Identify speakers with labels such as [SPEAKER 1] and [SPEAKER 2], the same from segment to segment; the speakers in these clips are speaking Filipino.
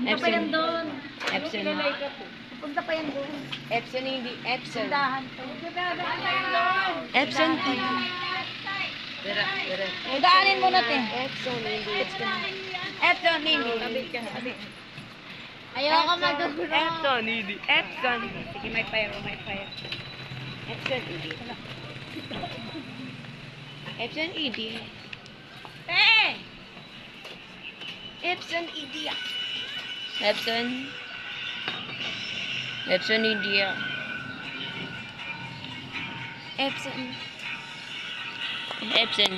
[SPEAKER 1] Punta pa yan doon.
[SPEAKER 2] Epson.
[SPEAKER 1] Punta pa yan doon.
[SPEAKER 2] Epson, hindi. Epson.
[SPEAKER 1] Dahan to.
[SPEAKER 2] Epson TV.
[SPEAKER 1] Daanin mo natin.
[SPEAKER 2] Epson, hindi.
[SPEAKER 1] Epson, hindi. Kabit ka na. Ayoko maduro.
[SPEAKER 2] Epson, hindi. Epson. Sige, may fire. Epson, hindi. Epson, hindi. Epson, hindi. Epson. Epson, hindi. Epson. Epson.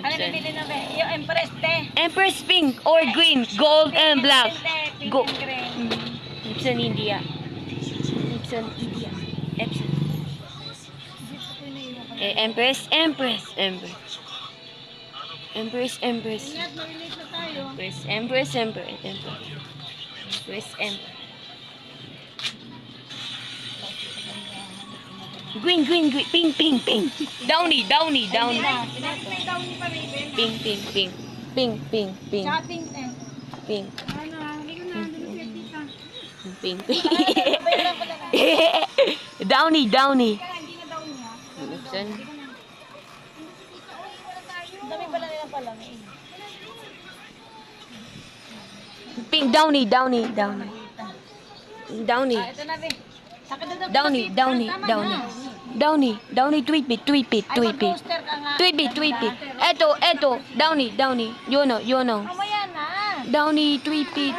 [SPEAKER 1] Ano bibili na ba? Yung Empress, te.
[SPEAKER 2] Empress pink or green, gold and black.
[SPEAKER 1] Pink
[SPEAKER 2] Go.
[SPEAKER 1] and green.
[SPEAKER 2] Epson, India. Epson, India. Epson. Empress. Empress.
[SPEAKER 1] Ingat, malilate na tayo.
[SPEAKER 2] Empress. Green. Pink. Downy.
[SPEAKER 1] Pinapit na yung downy pa, Raven.
[SPEAKER 2] Pink.
[SPEAKER 1] Tsaka pink, eh.
[SPEAKER 2] Pink.
[SPEAKER 1] Ano, hindi ko na andun siya, tita.
[SPEAKER 2] Pink.
[SPEAKER 1] Bayaran ko lang.
[SPEAKER 2] Downy.
[SPEAKER 1] Hindi na downy, ha?
[SPEAKER 2] Epson.
[SPEAKER 1] Ang dami pala nilang palamig.
[SPEAKER 2] Pink. Downy.
[SPEAKER 1] Ah, ito na, be. Saka doon
[SPEAKER 2] Downy, tweet it.
[SPEAKER 1] Ay, mag-poster ka nga.
[SPEAKER 2] Tweet it. Eto, Downy. Yun o.
[SPEAKER 1] Mamaya na.
[SPEAKER 2] Downy, tweet it.